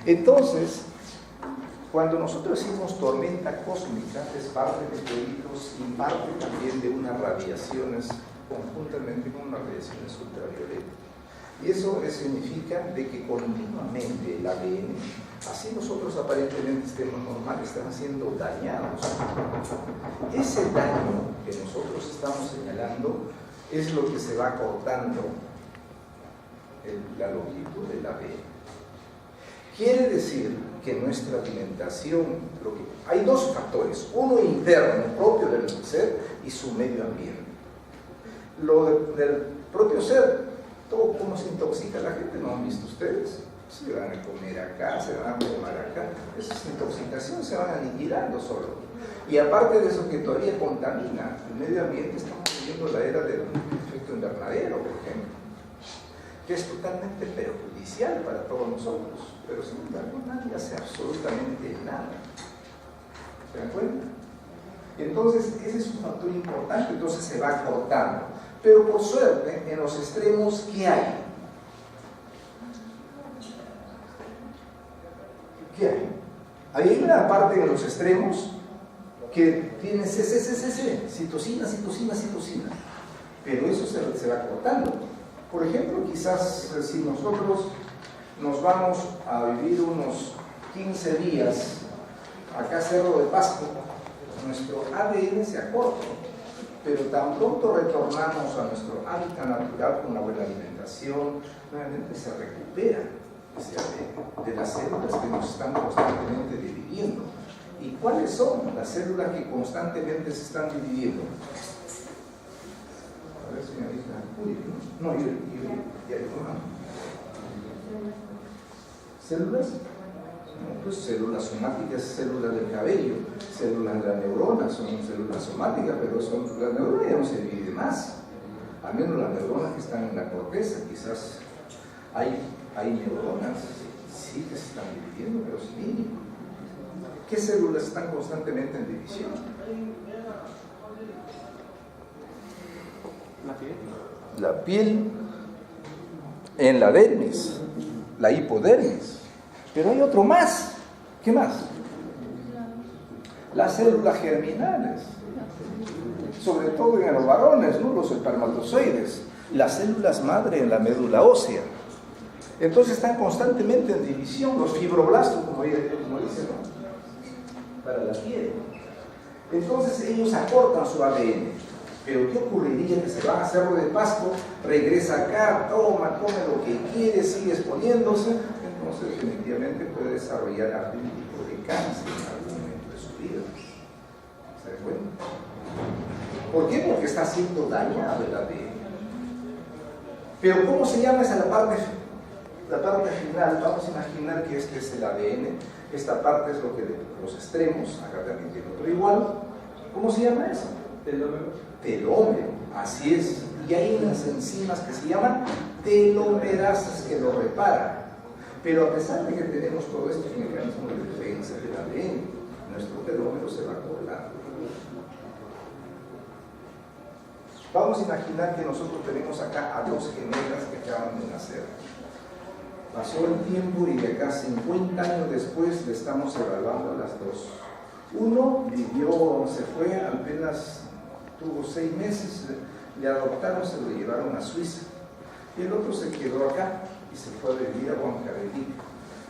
Entonces, cuando nosotros decimos tormenta cósmica, es parte de meteoritos y parte también de unas radiaciones, conjuntamente con unas radiaciones ultravioletas. Y eso significa de que continuamente el ADN, así nosotros aparentemente estemos normales, están siendo dañados. Ese daño que nosotros estamos señalando es lo que se va cortando la longitud del ADN. Quiere decir que nuestra alimentación, hay dos factores, uno interno, propio del ser, y su medio ambiente. Lo del propio ser, todo cómo se intoxica la gente, ¿no han visto ustedes? Se van a comer acá, se van a tomar acá, esa es intoxicación, se van aniquilando solo. Y aparte de eso que todavía contamina el medio ambiente, estamos viviendo la era del efecto invernadero, por ejemplo, que es totalmente perjudicial para todos nosotros, pero sin embargo nadie hace absolutamente nada. ¿Se dan cuenta? Entonces ese es un factor importante, entonces se va cortando. Pero por suerte, en los extremos, ¿qué hay? ¿Qué hay? Hay una parte en los extremos que tiene citosina, pero eso se va cortando. Por ejemplo, quizás si nosotros nos vamos a vivir unos 15 días acá a Cerro de Pasco, nuestro ADN se acorta, pero tan pronto retornamos a nuestro hábitat natural con una buena alimentación, nuevamente se recupera ese ADN de las células que nos están constantemente dividiendo. ¿Y cuáles son las células que constantemente se están dividiendo? A ver, señorita. No, yo. ¿Células? No, pues células somáticas, células del cabello, células de la neurona, son células somáticas, pero la neurona ya no se divide más. Al menos las neuronas que están en la corteza, quizás hay neuronas, sí que se están dividiendo, pero es mínimo. ¿Qué células están constantemente en división? La piel en la dermis, la hipodermis. Pero hay otro más. ¿Qué más? Las células germinales. Sobre todo en los varones, ¿no? Los espermatozoides. Las células madre en la médula ósea. Entonces están constantemente en división. Los fibroblastos, como dicen, ¿no? Para la piel. Entonces ellos acortan su ADN. Pero ¿qué ocurriría? Que se va a Cerro de Pasco, regresa acá, toma, come lo que quiere, sigue exponiéndose, entonces definitivamente puede desarrollar algún tipo de cáncer en algún momento de su vida. ¿Se dan cuenta? ¿Por qué? Porque está siendo dañado el ADN. Pero ¿cómo se llama esa la parte final? Vamos a imaginar que este es el ADN, esta parte es lo que los extremos, acá también tiene otro igual. ¿Cómo se llama eso? Telómero, así es. Y hay unas enzimas que se llaman telomerasas que lo reparan. Pero a pesar de que tenemos todos estos mecanismos de defensa del ADN, nuestro telómero se va colando. Vamos a imaginar que nosotros tenemos acá a dos gemelas que acaban de nacer. Pasó el tiempo y de acá 50 años después le estamos evaluando a las dos. Uno vivió, se fue, apenas tuvo 6 meses, le adoptaron, se lo llevaron a Suiza. Y el otro se quedó acá y se fue a vivir a Huancavelica.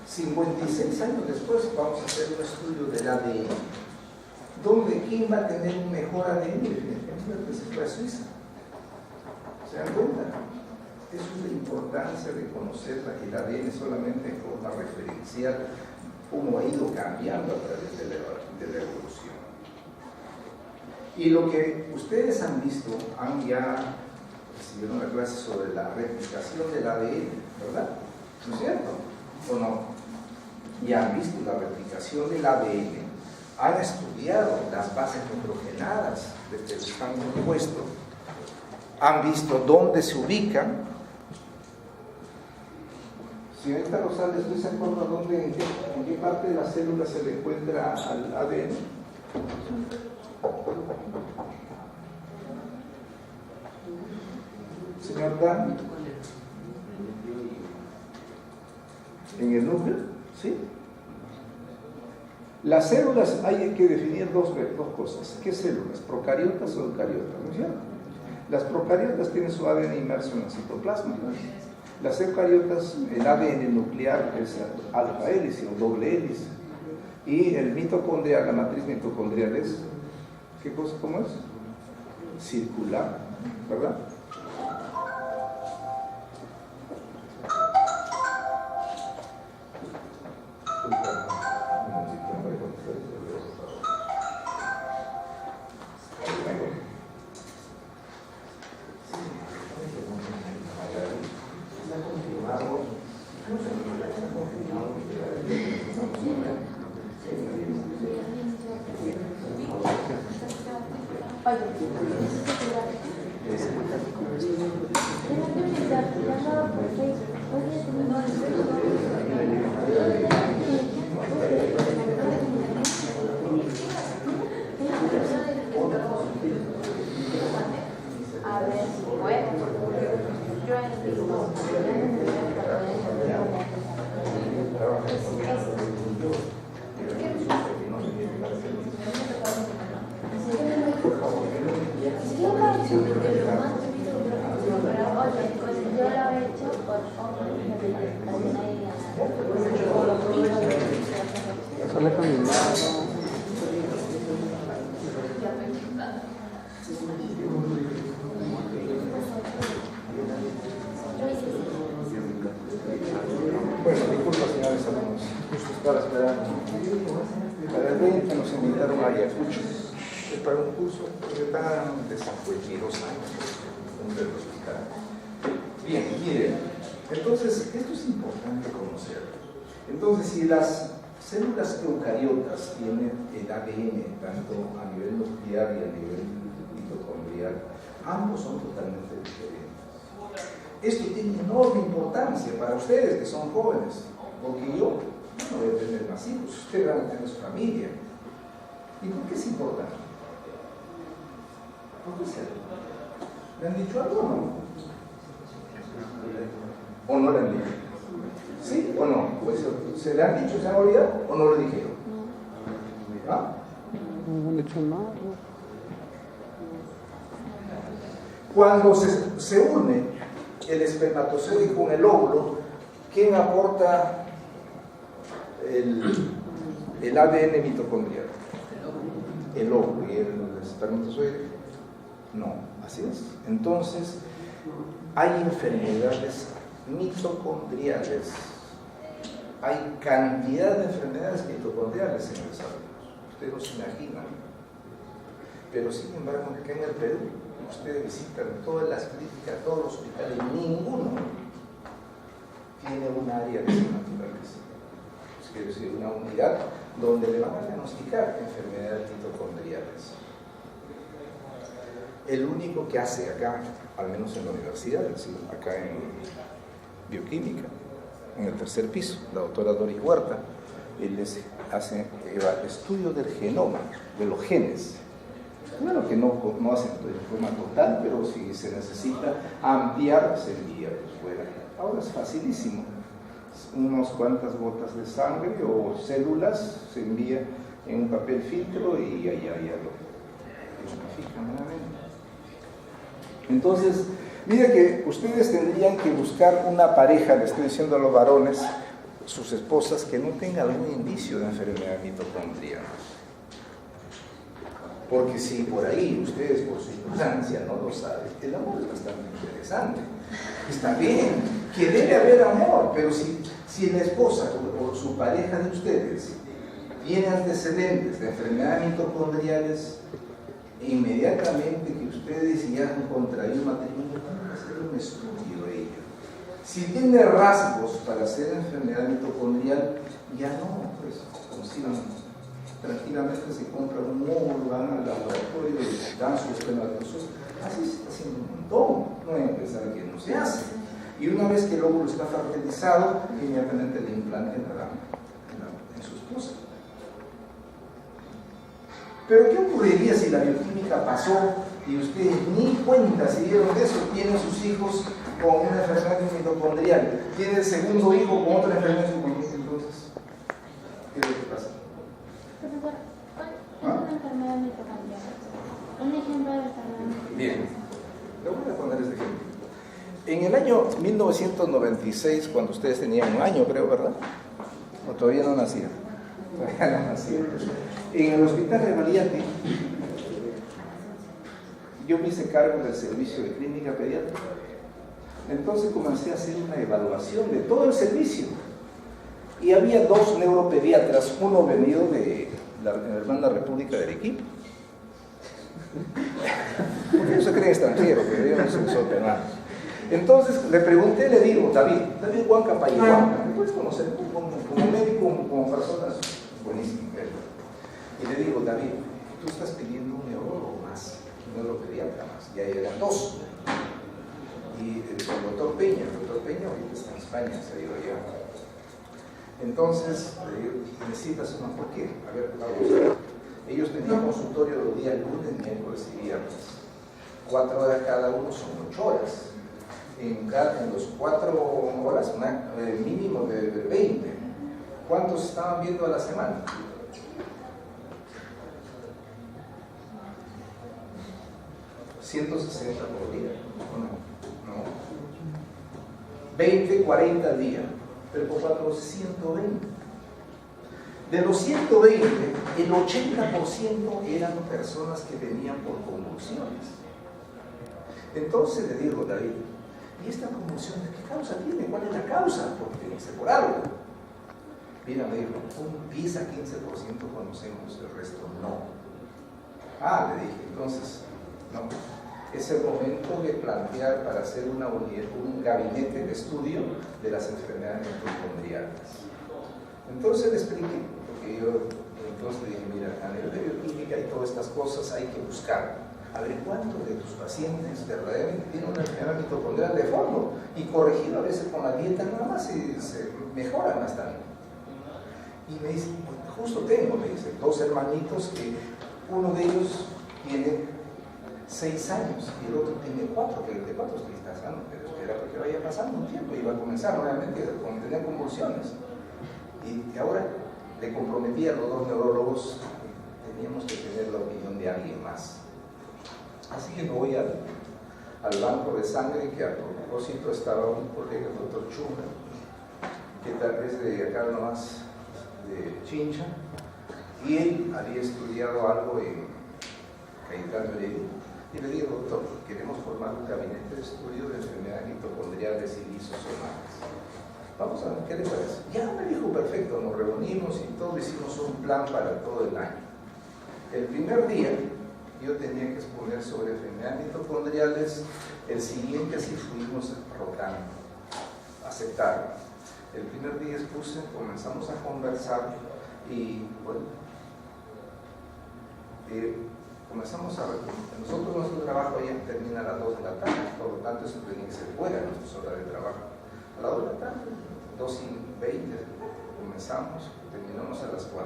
56 años después vamos a hacer un estudio del ADN. ¿Dónde? ¿Quién va a tener un mejor ADN? Definitivamente se fue a Suiza. ¿Se dan cuenta? Eso es la importancia de conocer el ADN solamente en forma referencial, cómo ha ido cambiando a través de la evolución. Y lo que ustedes han visto, han ya recibido una clase sobre la replicación del ADN, ¿verdad? ¿No es cierto? ¿O no? Ya han visto la replicación del ADN, han estudiado las bases nitrogenadas de que están compuestos, han visto dónde se ubican. Señorita Rosales, ¿usted se acuerda en qué parte de la célula se le encuentra al ADN? Señor Dan, ¿en el núcleo? ¿Sí? Las células hay que definir dos cosas. ¿Qué células? ¿Procariotas o eucariotas? ¿No es cierto? Las procariotas tienen su ADN inmerso en el citoplasma. Las eucariotas, el ADN nuclear es alfa hélice o doble hélice. Y el mitocondrial, la matriz mitocondrial es, ¿qué cosa? ¿Cómo es? Circular, ¿verdad? Bueno, disculpa señores alumnos, justo estaba esperando. Para el 20 nos invitaron a Ayacucho para un curso tan de 52 años dentro del hospital. Bien, miren, entonces esto es importante conocerlo. Entonces, si las células eucariotas tienen el ADN tanto a nivel nuclear y a nivel mitocondrial, ambos son totalmente diferentes. Esto tiene enorme importancia para ustedes que son jóvenes, porque yo no voy a tener más hijos, ustedes van a tener su familia. ¿Y por qué es importante? ¿Por qué es algo? ¿Le han dicho algo o no? ¿O no le han dicho? ¿Sí o no? Pues, ¿se le han dicho, se han olvidado o no lo dijeron? ¿Ah? No han dicho nada. Cuando se une el espermatozoide con el óvulo, ¿quién aporta el ADN mitocondrial? El óvulo. ¿Y el espermatozoide? No, así es. Entonces, hay enfermedades mitocondriales. Hay cantidad de enfermedades mitocondriales en el desarrollo. Ustedes no se imaginan. Pero sin embargo, acá en el Perú, ustedes visitan todas las clínicas, todos los hospitales, ninguno tiene un área de esa naturaleza. Es decir, una unidad donde le van a diagnosticar enfermedades mitocondriales. El único que hace acá, al menos en la universidad, acá en bioquímica, en el tercer piso, la doctora Doris Huerta, él hace estudio del genoma, de los genes. Bueno, que no hacen de forma total, pero si se necesita ampliar, se envía fuera. Ahora es facilísimo. Unas cuantas gotas de sangre o células se envía en un papel filtro y allá ya lo identifican nuevamente. Entonces, mire que ustedes tendrían que buscar una pareja, le estoy diciendo a los varones, sus esposas, que no tengan algún indicio de enfermedad mitocondrial. Porque si por ahí ustedes por su ignorancia no lo saben, el amor es bastante interesante. Está bien, que debe haber amor, pero si la esposa o su pareja de ustedes tiene antecedentes de enfermedades mitocondriales, inmediatamente que ustedes ya han contraído matrimonio, van a hacer un estudio de ello. Si tiene rasgos para hacer enfermedad mitocondrial, ya no, pues consigan. Tranquilamente se compra un módulo, van al laboratorio y dan sus espermatozoides. Así se está haciendo un montón, no hay que pensar que no se hace. Y una vez que el óvulo está fertilizado, inmediatamente le implanten en su esposa. Pero ¿qué ocurriría si la bioquímica pasó y ustedes ni cuenta se dieron de eso? Tienen sus hijos con una enfermedad mitocondrial, tienen el segundo hijo con otra enfermedad mitocondrial, entonces el año 1996, cuando ustedes tenían un año, creo, ¿verdad? ¿O todavía no nacían? Todavía no nacían. En el hospital Revalliati, yo me hice cargo del servicio de clínica pediátrica. Entonces comencé a hacer una evaluación de todo el servicio. Y había 2 neuropediatras, uno venido de la hermana República de Arequipa. ¿Por qué no se cree extranjero? Que yo no soy peruano. Entonces le pregunté, le digo, David Huanca Payahuanca, ¿me puedes conocer como médico, como personas buenísimas? Y le digo, David, tú estás pidiendo un neurólogo más, un neuropediatra más, ya eran 2. Y el doctor Peña ahorita está en España, se ha ido allá. Entonces, le digo, necesitas uno, ¿por qué? A ver, vamos. Ellos tenían consultorio los días lunes, miércoles y viernes. 4 horas cada uno son 8 horas. En los 4 horas, mínimo de 20. ¿Cuántos estaban viendo a la semana? ¿160 por día? No. 20, 40 al día. Pero por 4, 120. De los 120, el 80% eran personas que venían por convulsiones. Entonces le digo, David, ¿y esta convulsión de qué causa tiene? ¿Cuál es la causa? Porque tiene que ser por algo. Mira, me dijo, un 10 a 15% conocemos, el resto no. Ah, le dije, entonces, no. Es el momento de plantear para hacer un gabinete de estudio de las enfermedades mitocondriales. Entonces le expliqué, porque yo entonces le dije, mira, a nivel de bioquímica y todas estas cosas hay que buscar. A ver cuántos de tus pacientes verdaderamente tienen una enfermedad mitocondrial de fondo y corregirlo a veces con la dieta nada más y se mejora más también. Y me dice, justo tengo, me dice, 2 hermanitos que uno de ellos tiene 6 años y el otro tiene 4, que el de 4 está sano, pero espera porque vaya pasando un tiempo y va a comenzar nuevamente a tener convulsiones. Y ahora le comprometí a los 2 neurólogos, teníamos que tener la opinión de alguien más. Así que me voy al banco de sangre, que a propósito estaba un colega, el doctor Chunga, que tal vez de acá nomás de Chincha, y él había estudiado algo en Cayetano Heredia. Y le digo, doctor, queremos formar un gabinete de estudio de enfermedades mitocondriales y lisosomas. Vamos a ver, ¿qué le parece? Ya me dijo, perfecto, nos reunimos y todos hicimos un plan para todo el año. El primer día yo tenía que exponer sobre enfermedades mitocondriales, el siguiente así fuimos rotando, aceptaron. El primer día expuse, comenzamos a conversar y bueno, comenzamos a ver, nosotros nuestro trabajo ya termina a las 2 de la tarde, por lo tanto eso tenía que ser fuera de nuestras horas de trabajo. A las 2 de la tarde, 2:20, comenzamos, terminamos a las 4.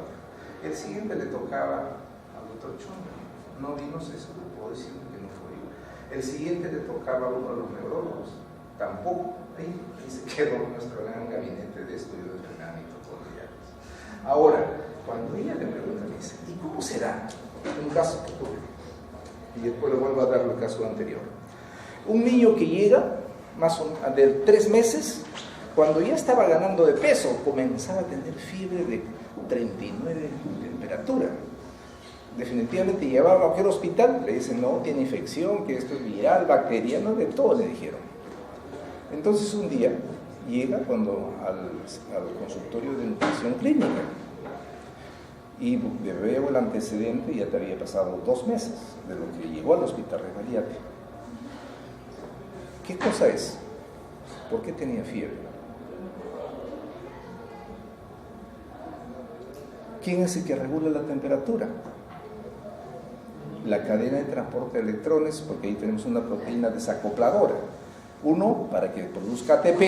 El siguiente le tocaba al doctor Chunga, no vino, se puedo decir que no fue yo. El siguiente le tocaba a uno de los neurólogos, tampoco, ahí se quedó nuestro gran gabinete de estudio de enfermedades mitocondriales. Ahora, cuando ella le pregunta, me dice, ¿y cómo será? Un caso que tuve, y después le vuelvo a dar el caso anterior. Un niño que llega, más o menos de 3 meses, cuando ya estaba ganando de peso, comenzaba a tener fiebre de 39 de temperatura. Definitivamente llevaba a cualquier hospital, le dicen, no, tiene infección, que esto es viral, bacteriano, de todo le dijeron. Entonces un día llega al consultorio de nutrición clínica y le veo el antecedente, ya te había pasado 2 meses de lo que llegó al hospital Revalliati. ¿Qué cosa es? ¿Por qué tenía fiebre? ¿Quién es el que regula la temperatura? La cadena de transporte de electrones, porque ahí tenemos una proteína desacopladora. Uno para que produzca ATP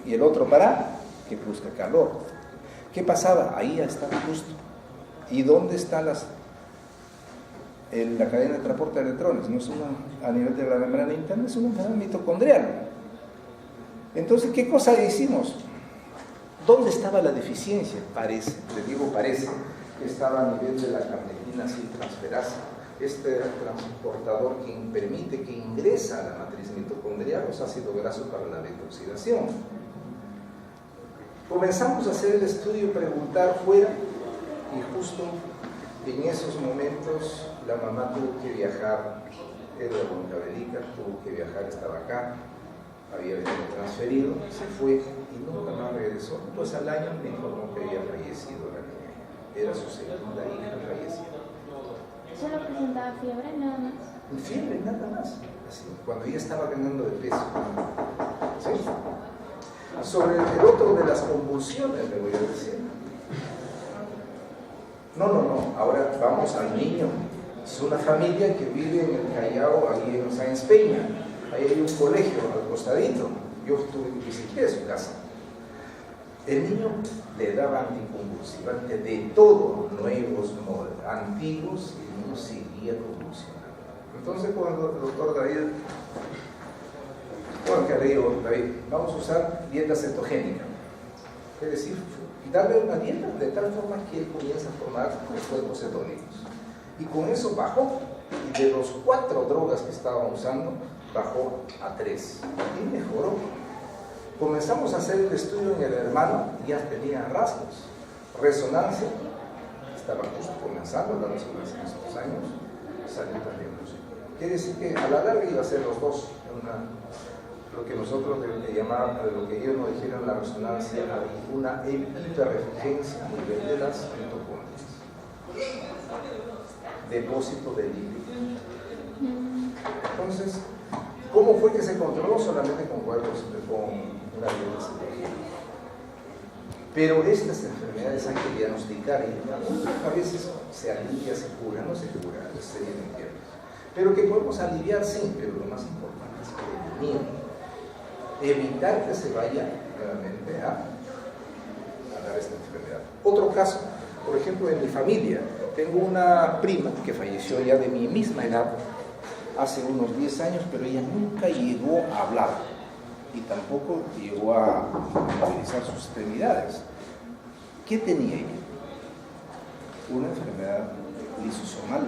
y el otro para que produzca calor. ¿Qué pasaba? Ahí ya estaba justo. ¿Y dónde está la cadena de transporte de electrones? No es a nivel de la membrana interna, es una enfermedad mitocondrial. Entonces, ¿qué cosa hicimos? ¿Dónde estaba la deficiencia? Parece, les digo parece, que estaba a nivel de la carnitina transferasa, este transportador que permite que ingresa a la matriz mitocondrial los ácidos grasos para la detoxidación. Comenzamos a hacer el estudio, preguntar fuera, y justo en esos momentos la mamá tuvo que viajar, era de Huancavelica, tuvo que viajar, estaba acá, había venido transferido, se fue y nunca más regresó. Pues al año me informó que había fallecido la niña, era su segunda hija fallecida. ¿Solo presentaba fiebre nada más? Fiebre nada más, así, cuando ya estaba ganando de peso. ¿Sí? Sobre el otro de las convulsiones le voy a decir. No, ahora vamos al niño. Es una familia que vive en el Callao, ahí en Sáenz Peña. Ahí hay un colegio al costadito. Yo tuve que visitar su casa. El niño le daba anticonvulsivante de todo, nuevos, antiguos, y el niño seguía convulsionando. Entonces cuando el doctor David, bueno, que le digo, David, vamos a usar dieta cetogénica. Es decir, darle una dieta de tal forma que él comienza a formar los cuerpos cetónicos. Y con eso bajó, y de los 4 drogas que estaban usando, bajó a 3. Y mejoró. Comenzamos a hacer el estudio en el hermano, ya tenía rasgos. Resonancia, estaba justo comenzando la resonancia en esos años, salió también música. Quiere decir que a la larga iba a ser los dos, lo que nosotros le llamábamos, lo que ellos nos dijeron la resonancia, una hiperrefugencia a nivel de las mitocondrias. Depósito de lípidos. Entonces, ¿cómo fue que se controló? Solamente con cuerpos, con una dieta cetogénica. Pero estas enfermedades hay que diagnosticar y a veces se alivia, se cura, no se cura, sería el infierno. Pero que podemos aliviar, sí, pero lo más importante es prevenir. Evitar que se vaya nuevamente a dar esta enfermedad. Otro caso, por ejemplo, en mi familia, tengo una prima que falleció ya de mi misma edad, hace unos 10 años, pero ella nunca llegó a hablar y tampoco llegó a movilizar sus extremidades. ¿Qué tenía ella? Una enfermedad lisosomal.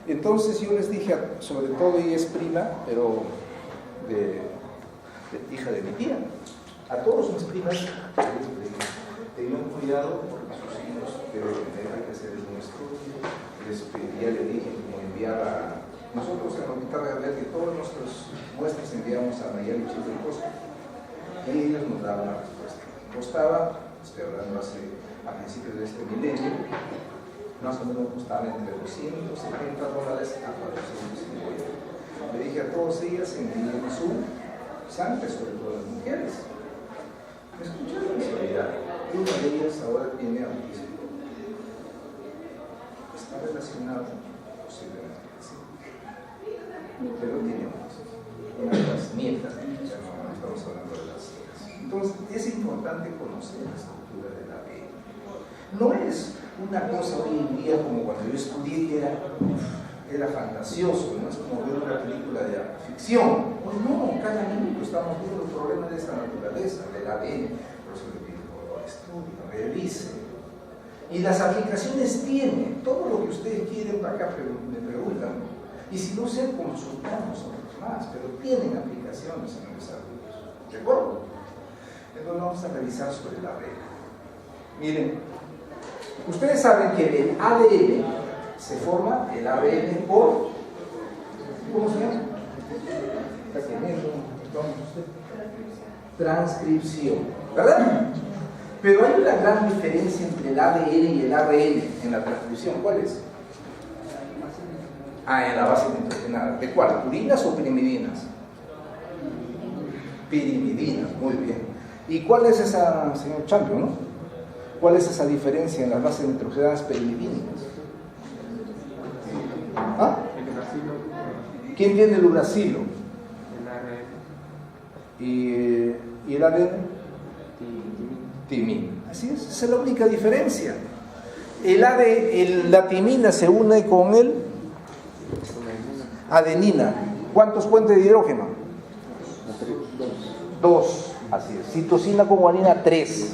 Entonces yo les dije, sobre todo ella es prima, pero hija de mi tía. A todos mis primas tengan cuidado porque sus hijos deben tener que hacer un estudio. Les pedía, le dije como enviar a nosotros en la Hospital de Gabriel, que todas nuestras muestras enviamos a Nayeli Chilcosta y ellos nos daban la respuesta. Costaba, estoy hablando a principios de este milenio, más o menos costaba entre $270 a $450. Le dije a todos ellas, envíen su sangre, sobre todo las mujeres. Me escucharon en solidaridad. Y una de ellas ahora tiene autismo. Está relacionado, posiblemente, sí. Pero tiene autismo. Una de las nietas, ya no estamos hablando de las hijas. Entonces, es importante conocer la estructura del ADN. No es una cosa hoy en día como cuando yo estudié que era fantasioso, no es como ver una película de ficción. Pues no, cada minuto estamos viendo problemas de esta naturaleza, del ADN. Por eso le pido, estudie, revise. Y las aplicaciones tienen, todo lo que ustedes quieren para acá me preguntan. Y si no sé, consultamos a los más, pero tienen aplicaciones en el desarrollo. ¿De acuerdo? Entonces vamos a revisar sobre el ADN. Miren, ustedes saben que el ADN se forma, el ADN por, ¿cómo se llama? Transcripción, ¿verdad? Pero hay una gran diferencia entre el ADN y el ARN en la transcripción. ¿Cuál es? En la base nitrogenada. ¿De cuál? ¿Purinas o pirimidinas? Pirimidinas, muy bien. ¿Y cuál es esa, señor Champion, no? ¿Cuál es esa diferencia en las bases nitrogenadas pirimidinas? ¿Ah? ¿Quién tiene el uracilo? ¿Y el ADN? Timina. Así es, esa es la única diferencia. La timina se une con el adenina. ¿Cuántos puentes de hidrógeno? 2. Así es. Citosina con guanina, 3.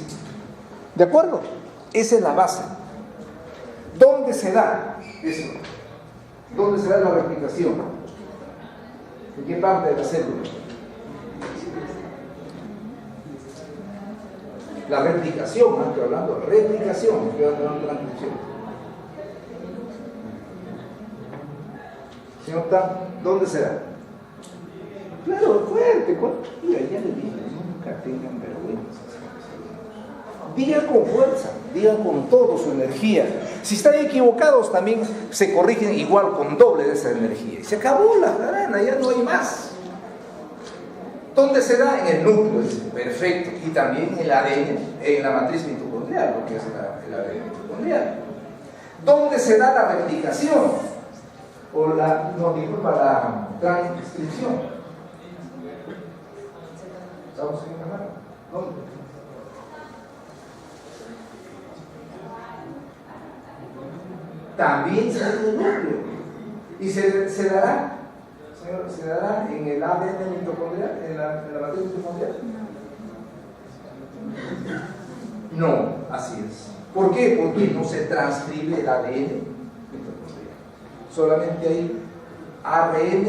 ¿De acuerdo? Esa es la base. ¿Dónde se da eso? ¿Dónde será la replicación? ¿En qué parte de la célula? La replicación, no estoy hablando de replicación, estoy hablando de transcripción. Señor Tan, ¿dónde será? Claro, fuerte, mira, ya le dije, nunca tengan vergüenza. Digan con fuerza, digan con toda su energía. Si están equivocados también se corrigen igual con doble de esa energía. Y se acabó la jarana, ya no hay más. ¿Dónde se da? En el núcleo, perfecto. Y también en el ADN, en la matriz mitocondrial, lo que es el ADN mitocondrial. ¿Dónde se da la replicación? O la transcripción. ¿Estamos en la mano? ¿Dónde? También se da en el núcleo. Y se dará, señor, se dará en el ADN mitocondrial, en la matriz mitocondrial. No, así es. ¿Por qué? Porque no se transcribe el ADN mitocondrial. Solamente hay ARN,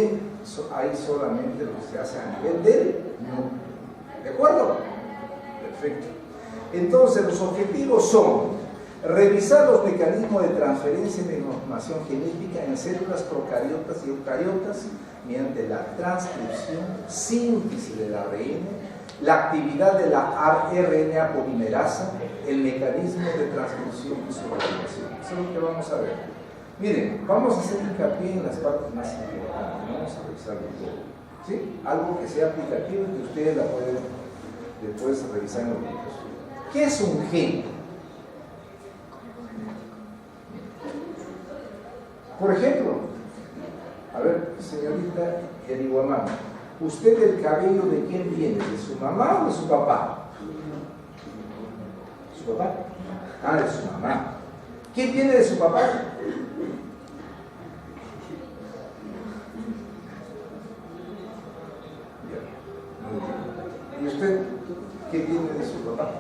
hay solamente lo que se hace a nivel del núcleo. ¿De acuerdo? Perfecto. Entonces, los objetivos son revisar los mecanismos de transferencia de información genética en células procariotas y eucariotas mediante la transcripción, síntesis del ARN, la actividad de la RNA polimerasa, el mecanismo de transcripción y su regulación. Eso es lo que vamos a ver. Miren, vamos a hacer hincapié en las partes más importantes, vamos a revisarlo todo. ¿Sí? Algo que sea aplicativo y que ustedes la pueden después revisar en los libros. ¿Qué es un gen? Por ejemplo, a ver, señorita Yeriguamán, ¿usted el cabello de quién viene? ¿De su mamá o de su papá? ¿Su papá? Ah, de su mamá. ¿Quién viene de su papá? ¿Y usted qué viene de su papá?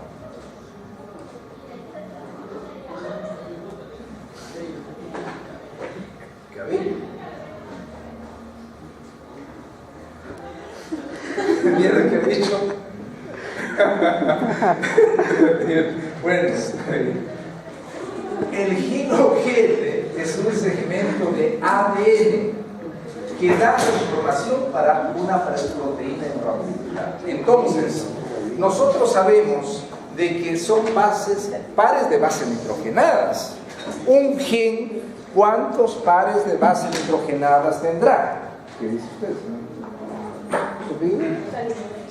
Cabello. Mierda que he dicho. Bueno, el genogene es un segmento de ADN que da la información para una proteína en particular. Entonces, nosotros sabemos de que son pares de bases nitrogenadas. Un gen, ¿cuántos pares de bases nitrogenadas tendrá? ¿Qué dice usted, señor?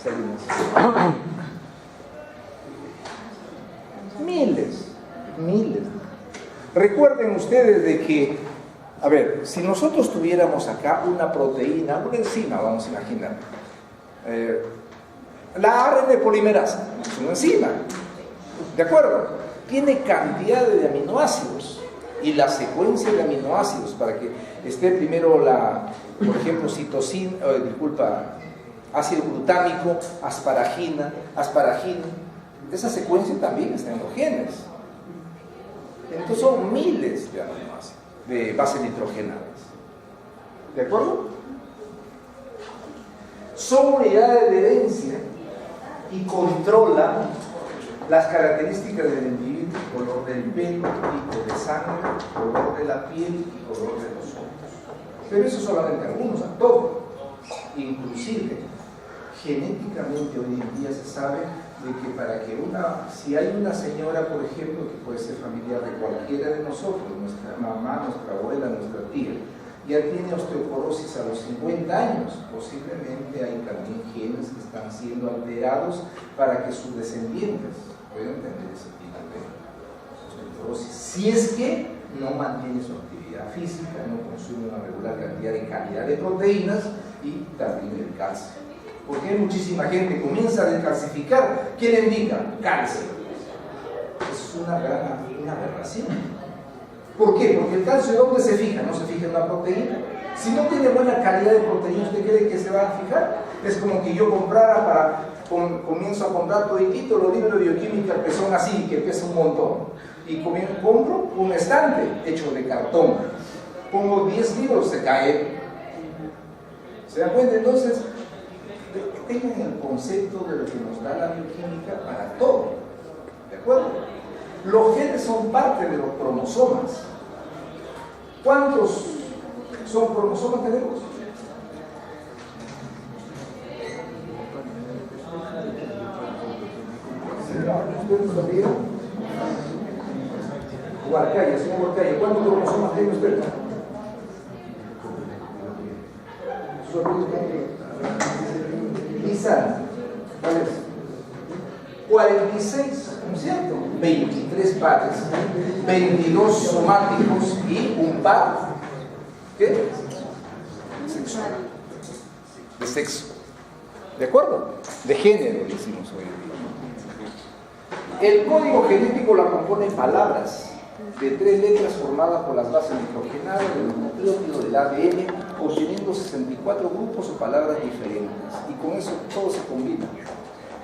Salinas. Miles. Recuerden ustedes de que, a ver, si nosotros tuviéramos acá una proteína, una enzima, vamos a imaginar, la ARN polimerasa, es una enzima, ¿de acuerdo? Tiene cantidad de aminoácidos y la secuencia de aminoácidos para que esté primero por ejemplo, citosina, ácido glutámico, asparagina, esa secuencia también está en los genes. Entonces son miles de aminoácidos, de bases nitrogenadas. ¿De acuerdo? Son unidades de herencia y controlan las características del individuo, color del pelo, tipo de sangre, color de la piel y color de los ojos. Pero eso solamente algunos, a todos. Inclusive, genéticamente hoy en día se sabe de que si hay una señora, por ejemplo, que puede ser familiar de cualquiera de nosotros, nuestra mamá, nuestra abuela, nuestra tía, ya tiene osteoporosis a los 50 años, posiblemente hay también genes que están siendo alterados para que sus descendientes puedan tener ese tipo de osteoporosis. Si es que no mantiene su actividad física, no consume una regular cantidad y calidad de proteínas y también el calcio. Porque hay muchísima gente que comienza a descalcificar. ¿Qué le indica? Cáncer. Es una aberración. ¿Por qué? Porque el calcio, ¿dónde se fija? No se fija en la proteína. Si no tiene buena calidad de proteína, ¿usted cree que se va a fijar? Es como que yo comienzo a comprar toditito los libros de bioquímica que son así, que pesan un montón. Y compro un estante hecho de cartón. pongo 10 libros, se cae. ¿Se dan cuenta? Entonces, tengan el concepto de lo que nos da la bioquímica para todo. ¿De acuerdo? Los genes son parte de los cromosomas. ¿Cuántos son cromosomas tenemos? ¿Ustedes lo vieron? Huarcaya, señor Huarcaya, ¿cuántos cromosomas tiene usted? Lisa, ¿cuál es? 46, ¿no es cierto? 23 pares, 22 somáticos y un par, ¿qué? Sexual. De sexo. ¿De acuerdo? De género, decimos hoy en día. El código genético la componen palabras de 3 letras formadas por las bases nitrogenadas del nucleótido del ADN, obteniendo 64 grupos o palabras diferentes. Y con eso todo se combina.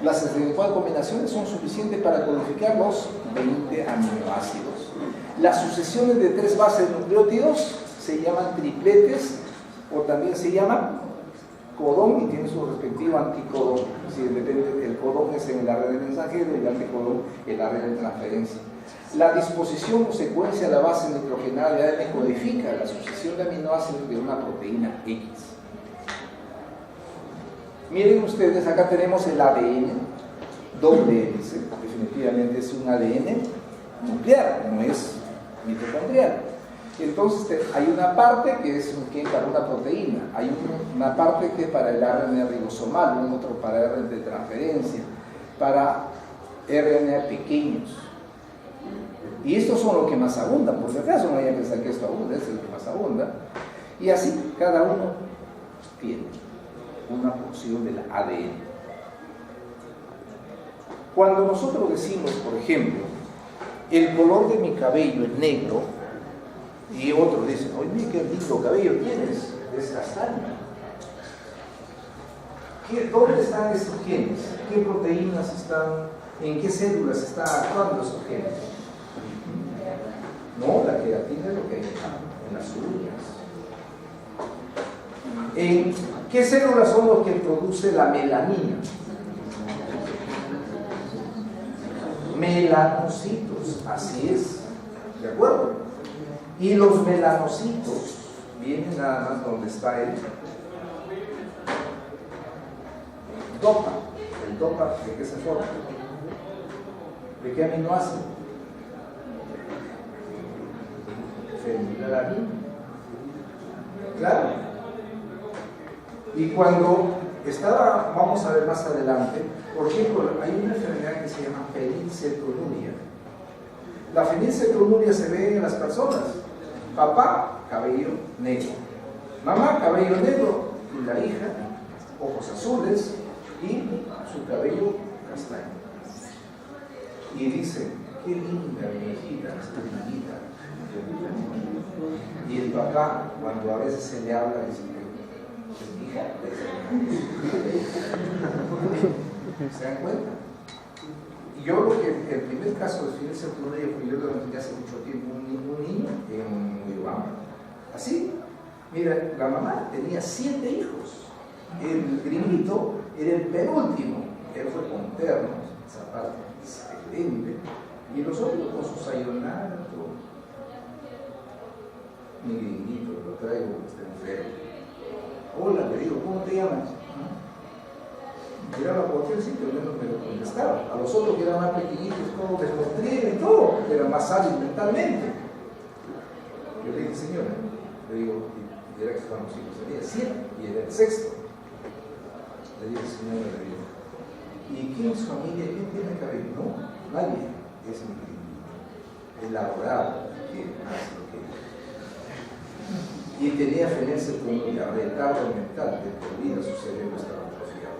Las 64 combinaciones son suficientes para codificar los 20 aminoácidos. Las sucesiones de 3 bases de nucleótidos se llaman tripletes o también se llaman codón y tiene su respectivo anticodón. Si depende, el codón es en la red de mensajero y el anticodón en la red de transferencia. La disposición o secuencia de la base nitrogenada de ADN codifica la sucesión de aminoácidos de una proteína X. Miren ustedes, acá tenemos el ADN, doble hélice, definitivamente es un ADN nuclear, no es mitocondrial. Entonces hay una parte que es para una proteína, hay una parte que es para el RNA ribosomal, un otro para RNA de transferencia, para RNA pequeños. Y estos son los que más abundan, por si acaso no vayan a pensar que esto abunda, es el que más abunda. Y así cada uno tiene una porción del ADN. Cuando nosotros decimos, por ejemplo, el color de mi cabello es negro, y otros dicen, oye, mira qué lindo cabello tienes, es castaño. ¿Dónde están estos genes? ¿Qué proteínas están? ¿En qué células están actuando estos genes? No, la queratina es lo que hay en las uñas. ¿En qué células son los que produce la melanina? Melanocitos, así es, ¿de acuerdo? Y los melanocitos vienen nada más donde está el dopa. El dopa, ¿de qué se forma? ¿De qué aminoácido? Fenilalanina. Claro. Y cuando estaba, vamos a ver más adelante, por ejemplo, hay una enfermedad que se llama fenilcetonuria. La fenilcetonuria se ve en las personas. Papá, cabello negro. Mamá, cabello negro. Y la hija, ojos azules y su cabello castaño. Y dicen, qué linda mi hijita, esta niñita. Y el papá, cuando a veces se le habla, dice, ¿es mi hija? ¿Se dan cuenta? Y yo creo que el primer caso de fenilcetonuria fue yo lo entendí hace mucho tiempo, un niño en Uyuama. Así, mira, la mamá tenía 7 hijos. El gringuito era el penúltimo. Él fue con ternos, zapatos, excelente. Y los otros con sus ayonatos. Mi gringuito, lo traigo, está enfermo. Hola, le digo, ¿cómo te llamas? Miraba a cualquier sitio, menos me lo contestaba. A los otros que eran más pequeñitos, todo desconstruían y todo, eran más hábiles mentalmente. Yo le dije, señora, le digo, y era que estábamos hijos, tenía 7 y era el sexto. Le dije, señora, le digo, ¿y quién es su familia? ¿Quién tiene cabello? No, nadie. Es mi gringuito, elaborado, que hace lo que y tenía fenilcetonuria, retardo mental, de por vida su cerebro estaba atrofiado.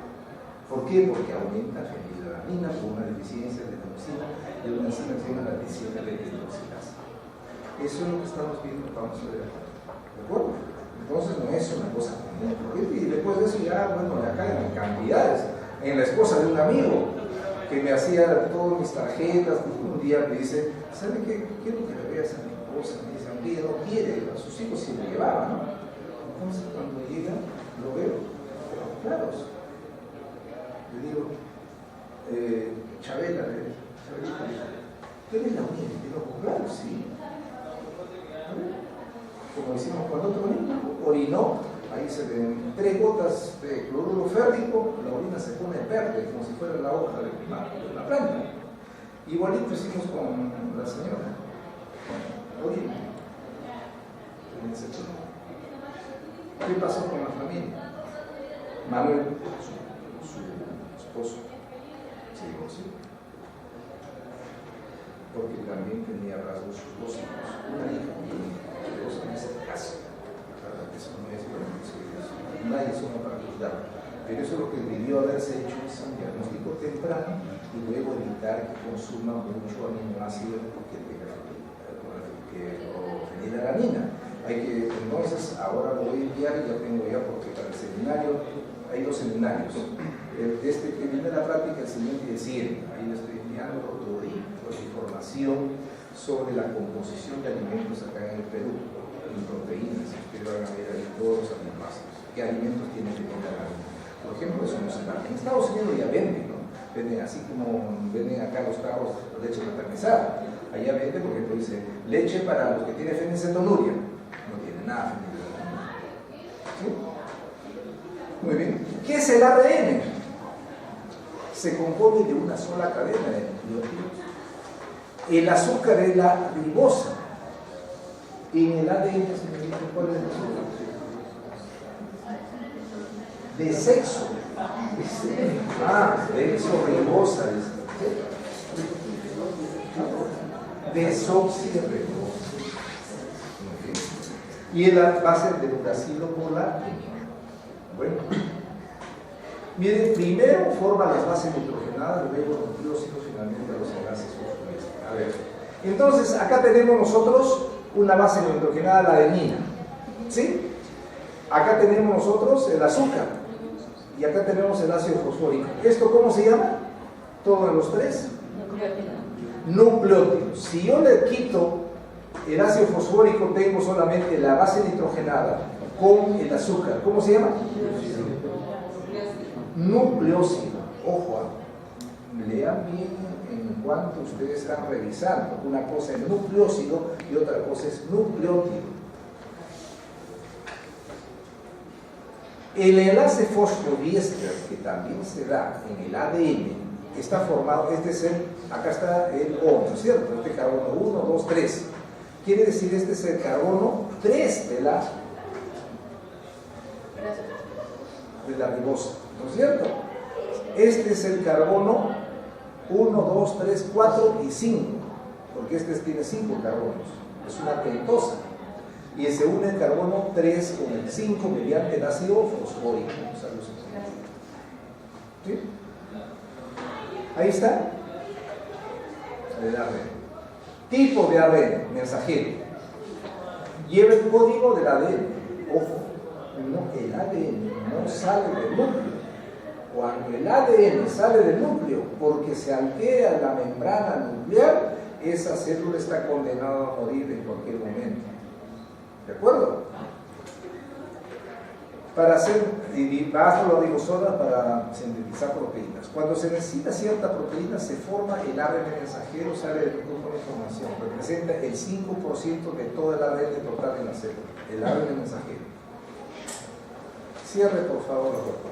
¿Por qué? Porque aumenta fenilalanina por una deficiencia de enzima y una enzima que se llama la disilvetilooxidasa. Eso es lo que estamos viendo, vamos a ver. ¿De acuerdo? Entonces no es una cosa común. Y después de eso ya, bueno, acá en cantidades. En la esposa de un amigo que me hacía todas mis tarjetas, un día me dice, ¿sabe qué? Quiero que le veas a mi esposa. Me dice, aunque ella no quiere, a sus hijos sí lo llevaba, ¿no? Entonces cuando llega, lo veo, claros. Le digo, Chabela, ¿tú eres la única que digo, claro, sí? Como decimos cuando otro niño orinó, ahí se ven 3 gotas de cloruro férrico, la orina se pone verde, como si fuera la hoja de la planta. Igualito hicimos con la señora. Orina. ¿Qué pasó con la familia? Manuel, su esposo, se divorció. Porque también tenía rasgos sus 2 hijos, una hija y un hijo, 2 en ese caso. Claro, eso no es bueno, nadie somos para juzgar. Pero eso es lo que debió haberse hecho, es un diagnóstico temprano y luego evitar que consuma mucho aminoácido que fenilalanina. Hay que, entonces, ahora lo voy a enviar y ya tengo ya, porque para el seminario hay 2 seminarios. Este que viene a la práctica, el siguiente y el siguiente. Ahí le estoy enviando todo información sobre la composición de alimentos acá en el Perú, en proteínas. Ustedes van a ver ahí todos los aminoácidos. ¿Qué alimentos tienen fenilalanina? Por ejemplo, eso no se da. En Estados Unidos ya venden, ¿no? Venden así como venden acá los carros de leche maternizada. Allá venden, por ejemplo, dice leche para los que tienen fenilcetonuria. No tiene nada fenilalanina. ¿Sí? Muy bien. ¿Qué es el ARN? Se compone de una sola cadena de nucleótidos. El azúcar es la ribosa. En el ADN, señorita, ¿cuál es el azúcar? De sexo. Desoxirribosa. Desoxirribosa. Y es la base del uracilo polar. Bueno. Miren, primero forma las bases nitrogenadas, luego nucleósidos, finalmente los enlaces fosforescentes. A ver, entonces acá tenemos nosotros una base nitrogenada, la adenina, ¿sí? Acá tenemos nosotros el azúcar y acá tenemos el ácido fosfórico. ¿Esto cómo se llama? Todos los 3 nucleótidos. Si yo le quito el ácido fosfórico, tengo solamente la base nitrogenada con el azúcar. ¿Cómo se llama? Nucleósido. Ojo, lean bien en cuanto ustedes están revisando. Una cosa es nucleósido y otra cosa es nucleótido. El enlace fosfodiéster, que también se da en el ADN, está formado, acá está el O, ¿no es cierto? Este carbono 1, 2, 3. Quiere decir, este es el carbono 3 de la ribosa, ¿no es cierto? Este es el carbono 1, 2, 3, 4 y 5, porque este tiene 5 carbonos, es una pentosa, y se une el carbono 3 con el 5 mediante el ácido fosfórico. ¿Sí? Ahí está el ARN. Tipo de ARN, mensajero. Lleva el código del ADN. Ojo, no, el ADN no sale del núcleo. Cuando el ADN sale del núcleo porque se altera la membrana nuclear, esa célula está condenada a morir en cualquier momento. ¿De acuerdo? Para hacer ribosomas para sintetizar proteínas. Cuando se necesita cierta proteína, se forma el ARN mensajero, sale del grupo de información. Representa el 5% de todo el ARN total en la célula. El ARN mensajero. Cierre, por favor, doctor.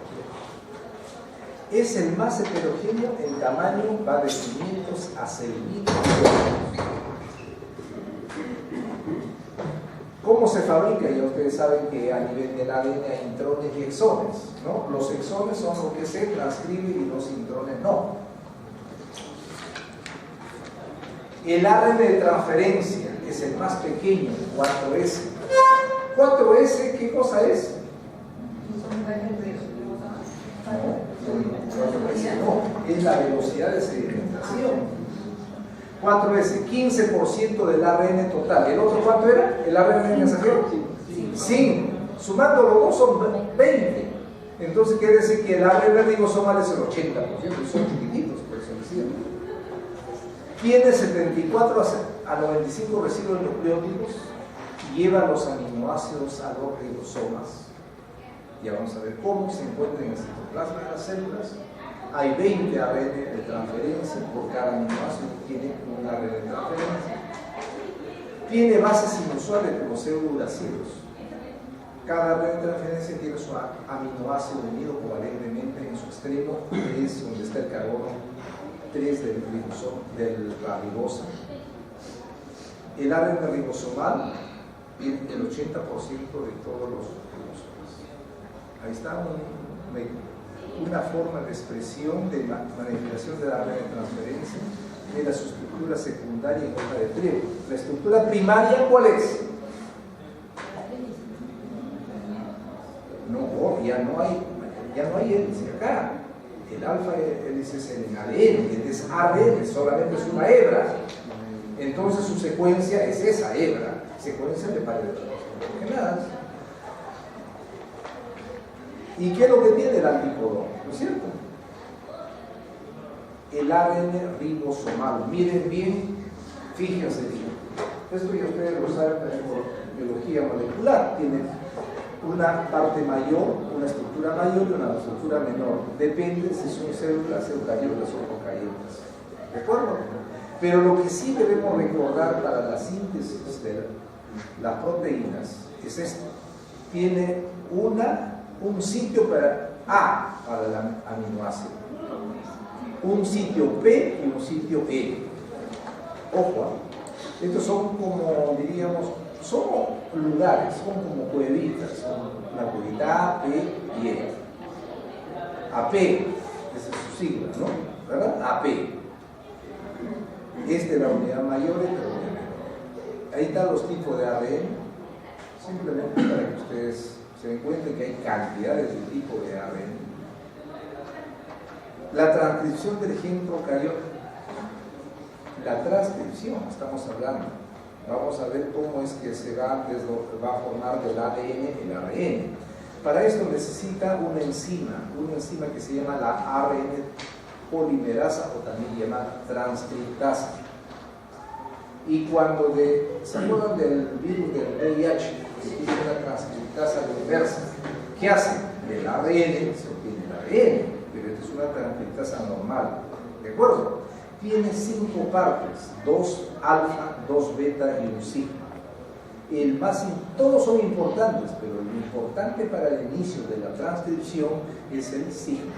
Es el más heterogéneo en tamaño, va de 500 a 6.000. ¿Cómo se fabrica? Ya ustedes saben que a nivel del ADN hay intrones y exones, ¿no? Los exones son lo que se transcribe y los intrones no. El ARN de transferencia es el más pequeño, 4S. 4S, ¿qué cosa es? No, es la velocidad de sedimentación. 4S, 15% del ARN total. ¿El otro cuánto era? ¿El ARN mensajero? 5. Sumando los dos son 20. Entonces quiere decir que el ARN ribosoma es el 80%, y son chiquititos, por eso decía. Tiene 74 a 95 residuos nucleótidos, lleva los aminoácidos a los ribosomas. Ya vamos a ver cómo se encuentra en el citoplasma de las células. Hay 20 ARN de transferencia, por cada aminoácido tiene un ARN de transferencia. Tiene bases inusuales como pseudouracilos. Cada ARN de transferencia tiene su aminoácido unido covalentemente en su extremo 3, donde está el carbono 3 del ribosa. El ARN ribosomal tiene el 80% de todos los ribosomas. Ahí está una forma de expresión de manipulación de la ARN de transferencia de la estructura secundaria en hoja de trigo. La estructura primaria, ¿cuál es? No, ya no hay hélice acá. El alfa hélice es el ADN, es ADN, solamente es una hebra. Entonces su secuencia es esa hebra, secuencia de paredes hidrogenadas. ¿Y qué es lo que tiene el antípodo? ¿No es cierto? El ARN ribosomal. Miren bien, fíjense bien. Esto ya ustedes lo saben por biología molecular. Tiene una parte mayor, una estructura mayor y una estructura menor. Depende si son células eucariotas o procariotas. ¿De acuerdo? Pero lo que sí debemos recordar para la síntesis de las proteínas es esto. Tiene un sitio para A, para el aminoácido, un sitio P y un sitio E. Ojo, estos son como, diríamos, son lugares, son como cuevitas, son la cuevita A, P y E. AP, esa es su sigla, ¿no? ¿Verdad? AP. Esta es la unidad mayor y la unidad menor. Ahí están los tipos de ADN, simplemente para que ustedes se den cuenta que hay cantidades de tipos de ARN. La transcripción del gen procariota. La transcripción, estamos hablando. Vamos a ver cómo es que se va a formar del ADN el ARN. Para esto necesita una enzima que se llama la ARN polimerasa o también llamada transcriptasa. Y cuando ¿se acuerdan del virus del VIH? Que tiene una transcriptasa inversa. ¿Qué hace? Del ADN se obtiene el ADN, pero esta es una transcriptasa normal. ¿De acuerdo? Tiene 5 partes, 2 alfa, 2 beta y un sigma. Todos son importantes, pero lo importante para el inicio de la transcripción es el sigma.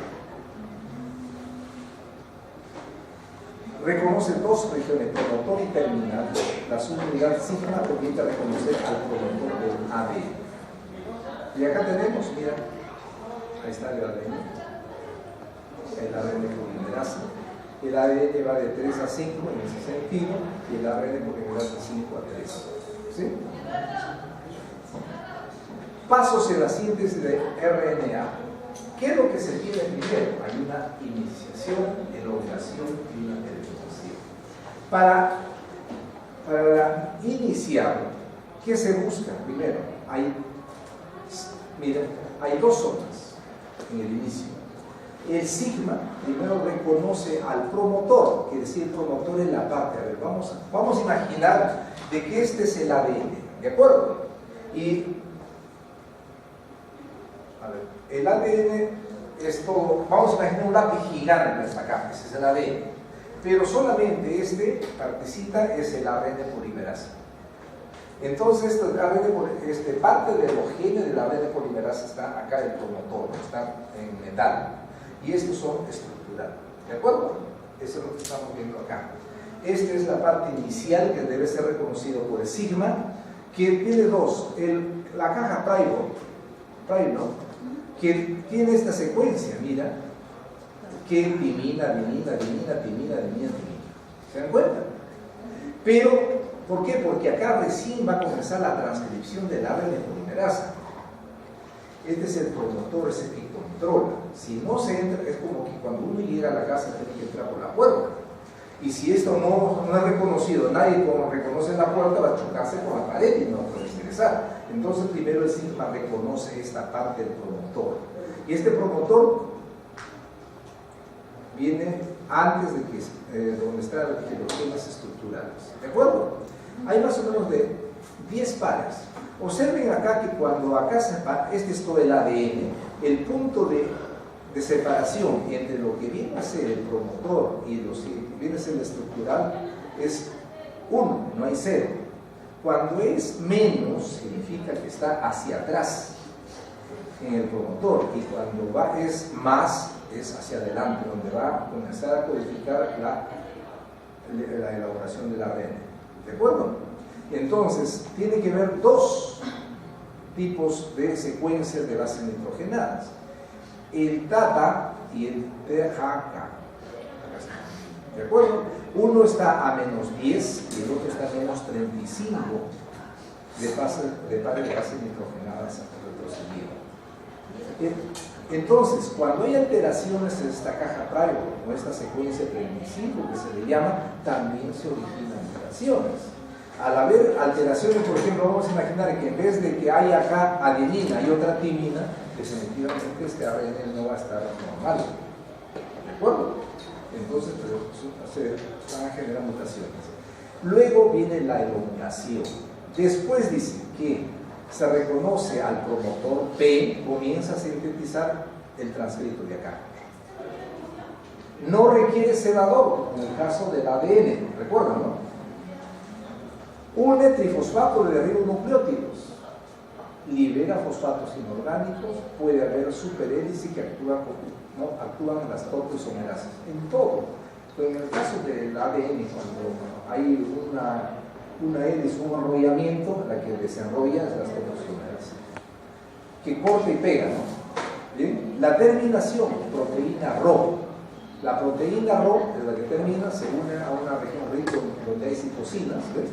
Reconoce 2 regiones, promotor y terminal. La subunidad sigma permite reconocer al promotor del ADN. Y acá tenemos, mira, ahí está el ADN polimerasa. El ADN va de 3 a 5 en ese sentido, y el ARN polimerasa 5 a 3. ¿Sí? Pasos en la síntesis de RNA. ¿Qué es lo que se tiene primero? Hay una iniciación, elongación y una terminación. Para iniciar, ¿qué se busca? Primero, hay 2 zonas en el inicio. El sigma primero reconoce al promotor, quiere decir el promotor en la parte. A ver, vamos a imaginar de que este es el ADN, ¿de acuerdo? Y a ver, el ADN es todo, vamos a imaginar un lápiz gigante hasta acá, ese es el ADN, pero solamente partecita es el ARN polimerasa. Entonces, parte de los genes del ARN polimerasa está acá el promotor, está en metal, y estos son estructurales, ¿de acuerdo? Eso es lo que estamos viendo acá. Esta es la parte inicial que debe ser reconocido por el sigma, que tiene 2, la caja Tribor, que tiene esta secuencia, mira, que timina. ¿Se dan cuenta? Pero, ¿por qué? Porque acá recién va a comenzar la transcripción del ARN polimerasa. Este es el promotor, es el que controla. Si no se entra, es como que cuando uno llega a la casa tiene que entrar por la puerta. Y si esto no es reconocido, nadie como reconoce la puerta va a chocarse con la pared y no puede ingresar. Entonces primero el sigma reconoce esta parte del promotor. Y este promotor viene antes de que donde están los genes estructurales. ¿De acuerdo? Hay más o menos de 10 pares. Observen acá que cuando acá este es todo el ADN, el punto de separación entre lo que viene a ser el promotor y lo que viene a ser el estructural es 1, no hay 0. Cuando es menos, significa que está hacia atrás en el promotor, y cuando es más, es hacia adelante, donde va a comenzar a codificar la elaboración del ADN. ¿De acuerdo? Entonces, tiene que haber 2 tipos de secuencias de bases nitrogenadas: el TATA y el THK. ¿De acuerdo? Uno está a menos 10 y el otro está a menos 35 de pares de bases nitrogenadas retrocedidas. Entonces, cuando hay alteraciones en esta caja Prior, o esta secuencia 35 que se le llama, también se originan alteraciones. Al haber alteraciones, por ejemplo, vamos a imaginar que en vez de que hay acá adenina y otra timina, definitivamente este ARN no va a estar normal. ¿De acuerdo? Entonces se van a generar mutaciones. Luego viene la elongación. Después dice que se reconoce al promotor P, comienza a sintetizar el transcrito de acá. No requiere cebador, como en el caso del ADN, ¿recuerdan, no? Une trifosfato de ribonucleótidos, libera fosfatos inorgánicos, puede haber superhélice que actúan las topoisomerasas, en todo. Pero en el caso del ADN, cuando hay una hélice, un enrollamiento, la que desenrolla es las topoisomerasas, que corta y pega, ¿no? ¿Bien? La terminación, proteína Rho. La proteína Rho es la que termina, se une a una región rica donde hay citocinas, ¿ves?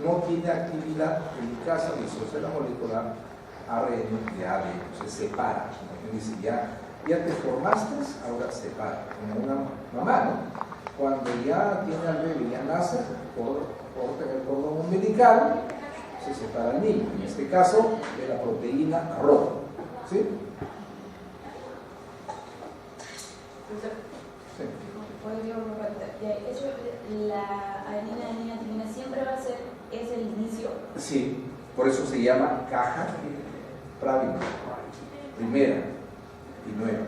No tiene actividad en caso de isocela molecular ARN de ADN, se separa. Dice, ya te formaste, ahora separa, como una mamá, ¿no? Cuando ya tiene al bebé, ya nace, corta el cordón umbilical, se separa el niño, en este caso de la proteína Rho. ¿Sí? Sí. La adenina timina siempre va a ser, es el inicio. Sí, por eso se llama caja Pravin, primera y nueva.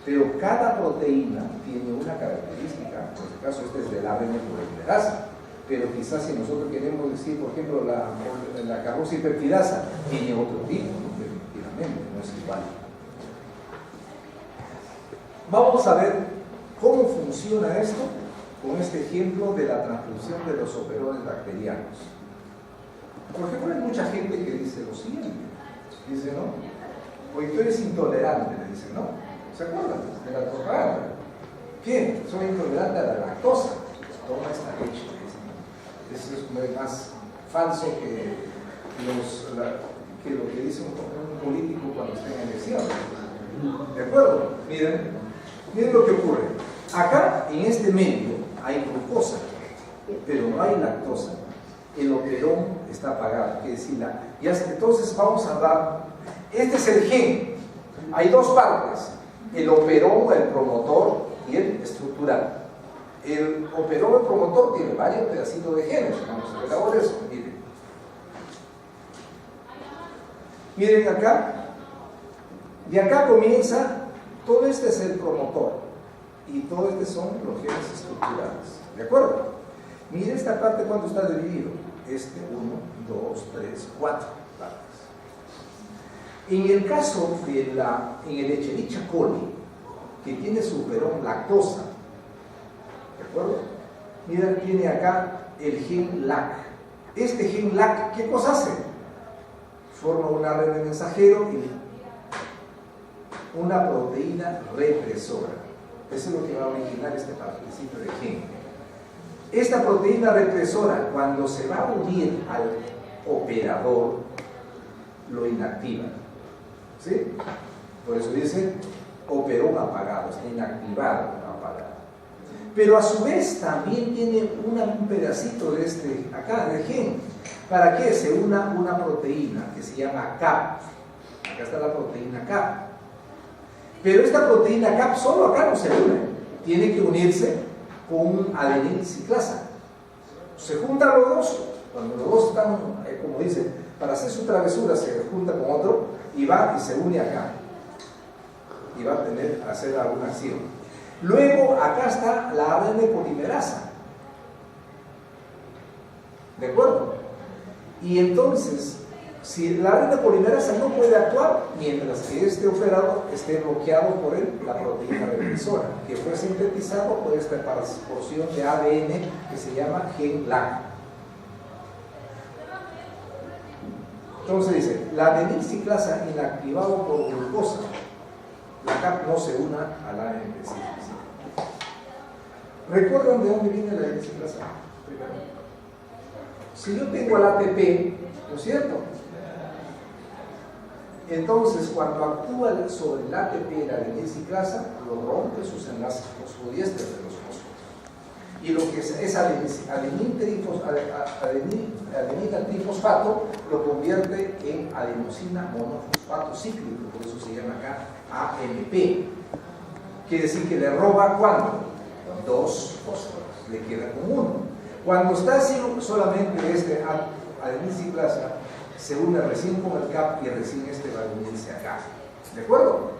Pero cada proteína tiene una característica, en este caso este es del ARN polimerasa, pero quizás si nosotros queremos decir, por ejemplo, la carboxipeptidasa tiene otro tipo, ¿no? Definitivamente, no es igual. Vamos a ver cómo funciona esto con este ejemplo de la transcripción de los operones bacterianos. Por ejemplo, hay mucha gente que dice lo siguiente, dice, ¿no? Oye, tú eres intolerante, le dicen, ¿no? ¿Se acuerdan de la propaganda? ¿Qué? Soy intolerante a la lactosa. Toma esta leche. Eso es más falso que lo que dice un político cuando está en elecciones. ¿De acuerdo? Miren lo que ocurre. Acá, en este medio, hay glucosa, pero no hay lactosa. El operón está apagado. Quiere decir, entonces vamos a dar, este es el gen. Hay 2 partes, el operón, el promotor y el estructural. El operón, el promotor, tiene varios pedacitos de genes. Vamos a ver ahora eso. Miren acá. De acá comienza, todo este es el promotor y todo este son los genes estructurales. ¿De acuerdo? Mire esta parte cuando está dividido. 1, 2, 3, 4 partes. En el caso de en el Escherichia coli, que tiene su operón lactosa, ¿de acuerdo? Mira, tiene acá el gen LAC. Este gen LAC, ¿qué cosa hace? Forma un ARN mensajero y una proteína represora. Eso es lo que va a originar este partecito de gen. Esta proteína represora, cuando se va a unir al operador, lo inactiva. ¿Sí? Por eso dice operón apagado, está inactivado, apagado. Pero a su vez también tiene un pedacito de acá, de gen. ¿Para qué? Se una proteína que se llama CAP. Acá está la proteína CAP. Pero esta proteína CAP solo acá no se une. tiene que unirse con un adenil ciclasa. Se juntan los dos, cuando los dos están, como dicen, para hacer su travesura se junta con otro y va y se une acá. Y va a hacer alguna acción. Luego acá está la ADN polimerasa. ¿De acuerdo? Y entonces, si la ADN polimerasa no puede actuar mientras que este operador esté bloqueado por la proteína represora, que fue sintetizado por esta porción de ADN que se llama gen LAC. Entonces dice, la adenilciclasa inactivado por glucosa, la CAP no se una a la AMP. ¿Recuerdan de dónde viene la adenilciclasa? Si yo tengo el ATP, ¿no es cierto? Entonces, cuando actúa sobre el ATP la adenilciclasa, lo rompe sus enlaces fosfodiésteres de los fósforos. Y lo que es adenina-trifosfato lo convierte en adenosina monofosfato cíclico, por eso se llama acá AMP. Quiere decir que le roba ¿cuánto? 2 fósforos, le queda con 1. Cuando está así solamente este adenilciclasa, se une recién con el CAP y recién este va a unirse acá. ¿De acuerdo?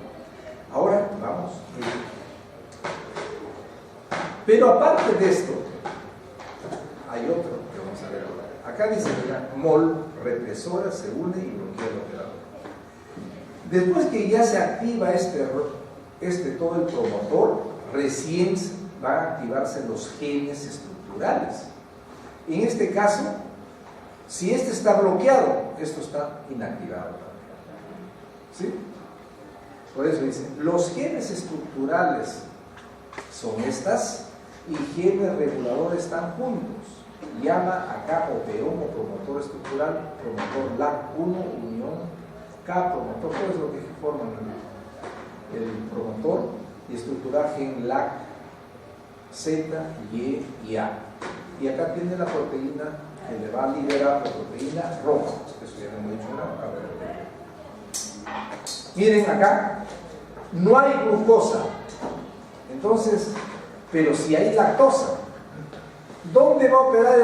Ahora vamos. Pero aparte de esto, hay otro que vamos a ver ahora. Acá dice, mira, MOL represora se une y bloquea el operador. Después que ya se activa todo el promotor, recién va a activarse los genes estructurales. En este caso, si este está bloqueado, esto está inactivado también. ¿Sí? Por eso dice, los genes estructurales son estas y genes reguladores están juntos. Llama acá operón o promotor estructural, promotor LAC1, unión K, promotor, todo es lo que forman el promotor y estructural gen LAC, Z, Y y A. Y acá tiene la proteína que le va a liberar la proteína roja. Eso ya lo hemos dicho, ¿no? Miren acá, no hay glucosa. Entonces, pero si hay lactosa, ¿dónde va a operar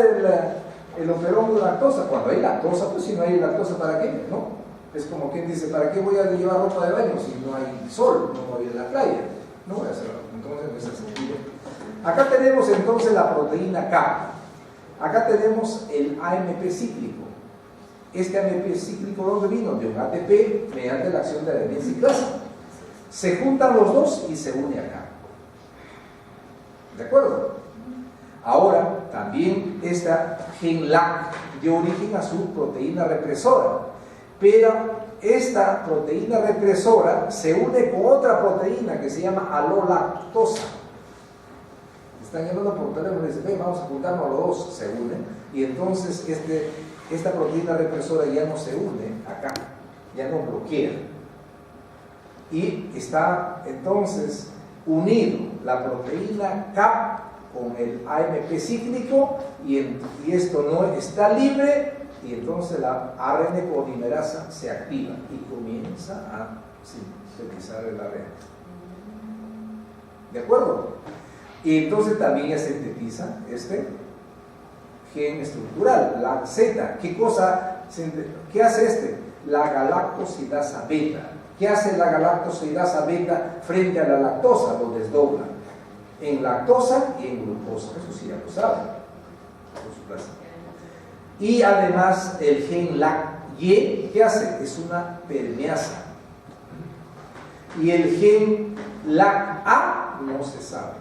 el operón de lactosa? Cuando hay lactosa, pues si no hay lactosa, ¿para qué? ¿No? Es como quien dice, ¿para qué voy a llevar ropa de baño si no hay sol, no voy a la playa? No voy a hacerlo. Entonces, no es sentido. Acá tenemos entonces la proteína K. Acá tenemos el AMP cíclico. Este AMP cíclico, ¿dónde vino? De un ATP mediante la acción de la adenilciclasa. Se juntan los dos y se une acá. ¿De acuerdo? Ahora, también esta gen LAC dio origen a su proteína represora. Pero esta proteína represora se une con otra proteína que se llama alolactosa. Están llamando por teléfono y dicen, ven, vamos a juntarnos los dos, se unen, y entonces esta proteína represora ya no se une acá, ya no bloquea. Y está entonces unido la proteína CAP con el AMP cíclico, y esto no está libre, y entonces la ARN polimerasa se activa y comienza a sintetizar el ARN. ¿De acuerdo? Y entonces también ya sintetiza este gen estructural, la Z. ¿Qué hace este? La galactosidasa beta. ¿Qué hace la galactosidasa beta frente a la lactosa? Lo desdobla en lactosa y en glucosa. Eso sí ya lo saben, por su clase. Y además el gen LAC-Y, ¿qué hace? Es una permeasa. Y el gen LAC-A no se sabe.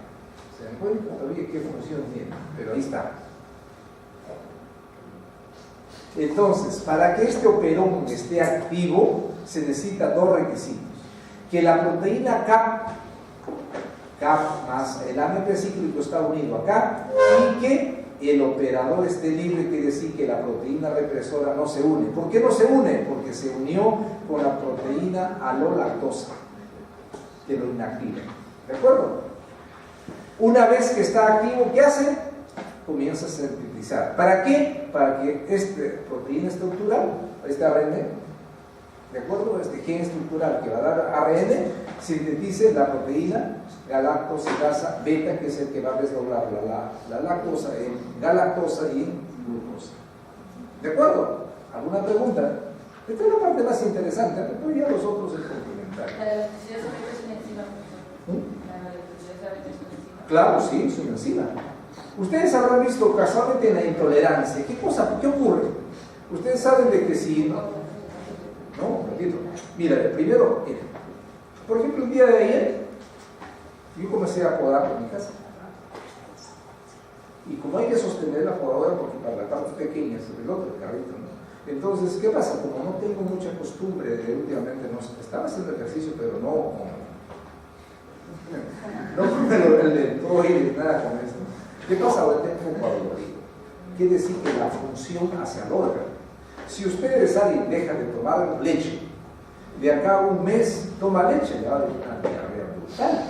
¿Se dan cuenta todavía qué función tiene? Pero ahí está. Entonces, para que este operón esté activo, se necesitan dos requisitos. Que la proteína CAP más el AMP cíclico está unido acá, y que el operador esté libre, quiere decir que la proteína represora no se une. ¿Por qué no se une? Porque se unió con la proteína alolactosa, que lo inactiva. ¿De acuerdo? Una vez que está activo, ¿qué hace? Comienza a sintetizar. ¿Para qué? Para que esta proteína estructural, este ARN, ¿de acuerdo? Este gen estructural que va a dar ARN sintetice la proteína galactosidasa beta, que es el que va a desdoblar la lactosa en galactosa y en glucosa. ¿De acuerdo? ¿Alguna pregunta? Esta es la parte más interesante, pero ya los otros es complementario. La galactosidasa beta es una enzima. La galactosidasa beta es una enzima. Claro, sí, es una enzima. Ustedes habrán visto casualmente en la intolerancia. ¿Qué ocurre? Ustedes saben de que si... No, repito. Mira, primero, por ejemplo, el día de ayer, yo comencé a podar en mi casa. Y como hay que sostener la podadora, porque para las partes pequeñas, el otro, el carrito, ¿no? Entonces, ¿qué pasa? Como no tengo mucha costumbre de últimamente, no estaba haciendo ejercicio, pero no con el dentoide, nada con eso. ¿Qué pasa? Ahora tengo un dolorido. Quiere decir que la función hacia el órgano. Si ustedes alguien deja de tomar leche, de acá a un mes toma leche, le va a dar una diarrea brutal.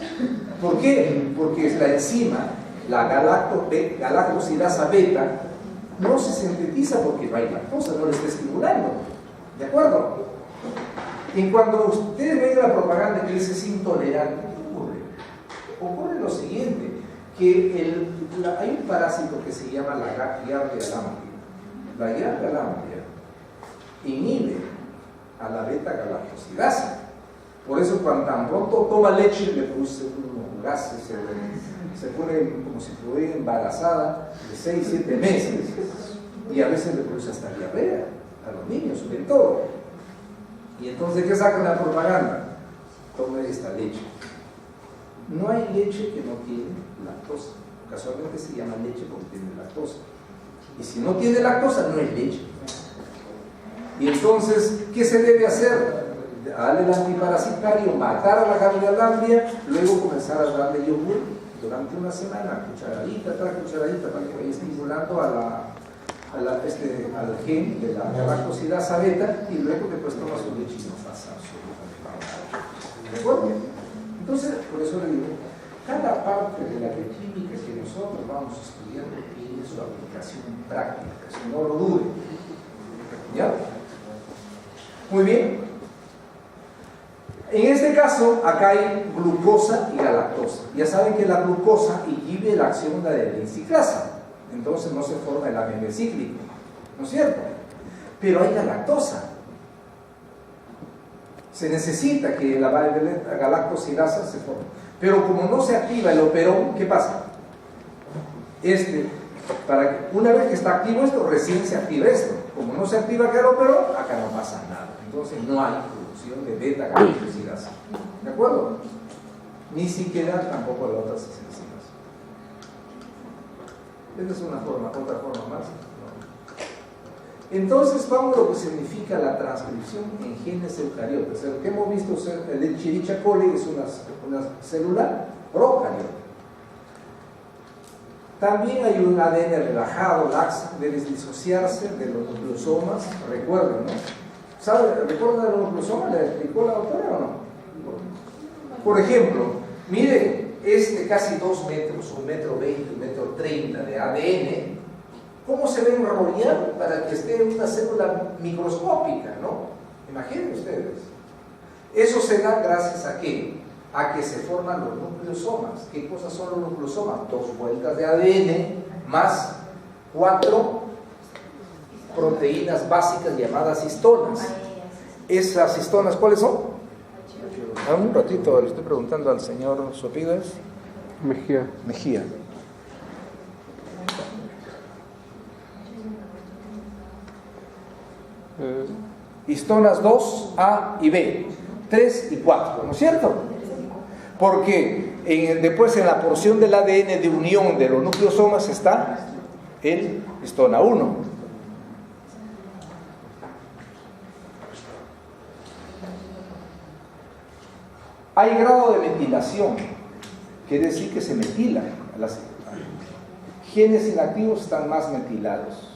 ¿Por qué? Porque es la enzima, la galactosidasa beta, no se sintetiza porque no hay lactosa, no le está estimulando. ¿De acuerdo? Y cuando ustedes ven la propaganda que dice es intolerante, ¿qué ocurre? Ocurre lo siguiente, que hay un parásito que se llama la Giardia lamblia. La Giardia lamblia inhibe a la beta-galactosidasa. Por eso cuando tan pronto toma leche le produce unos gases, se pone como si estuviera embarazada de 6-7 meses y a veces le produce hasta diarrea a los niños, sobre todo. Y entonces, ¿qué sacan la propaganda? Tome esta leche. No hay leche que no tiene lactosa. Casualmente se llama leche porque tiene lactosa. Y si no tiene lactosa, no es leche. Y entonces, ¿qué se debe hacer? Darle el antiparasitario, matar a la Giardia lamblia, luego comenzar a darle yogur durante una semana, cucharadita tras cucharadita, para que vaya estimulando al gen de la galactosidasa beta, y luego después toma su leche y no pasa absolutamente nada. ¿De acuerdo? Entonces, por eso le digo, cada parte de la bioquímica que nosotros vamos estudiando tiene su aplicación práctica, si no lo dude. ¿Ya? Muy bien. En este caso, acá hay glucosa y galactosa. Ya saben que la glucosa inhibe la acción de la adenosiclasa, entonces no se forma el AMP cíclico, ¿no es cierto? Pero hay galactosa. Se necesita que la galactosidasa se forme. Pero como no se activa el operón, ¿qué pasa? Una vez que está activo esto, recién se activa esto. Como no se activa acá el operón, acá no pasa nada. Entonces no hay producción de beta-galactosidasa. ¿De acuerdo? Ni siquiera tampoco de otras enzimas. Esta es otra forma más. Entonces vamos a lo que significa la transcripción en genes eucariotas. Lo que hemos visto, el Escherichia coli es una célula procariota. También hay un ADN relajado, laxo, debe disociarse de los nucleosomas. Recuerden, ¿no? ¿Recuerdan de los nucleosomas? ¿Le explicó la doctora o no? Por ejemplo, mire, casi 2 metros, 1,20 metros, 1,30 metros de ADN, ¿cómo se va a enrollar para que esté en una célula microscópica, ¿no? Imaginen ustedes. Eso se da gracias a ¿qué? A que se forman los nucleosomas. ¿Qué cosas son los nucleosomas? 2 vueltas de ADN más 4 proteínas básicas llamadas histonas. ¿Esas histonas cuáles son? Un ratito le estoy preguntando al señor Sopigas. Mejía. Histonas 2, A y B, 3 y 4, ¿no es cierto? Porque después en la porción del ADN de unión de los nucleosomas está el histona 1. Hay grado de metilación, quiere decir que se metilan. Las genes inactivos están más metilados.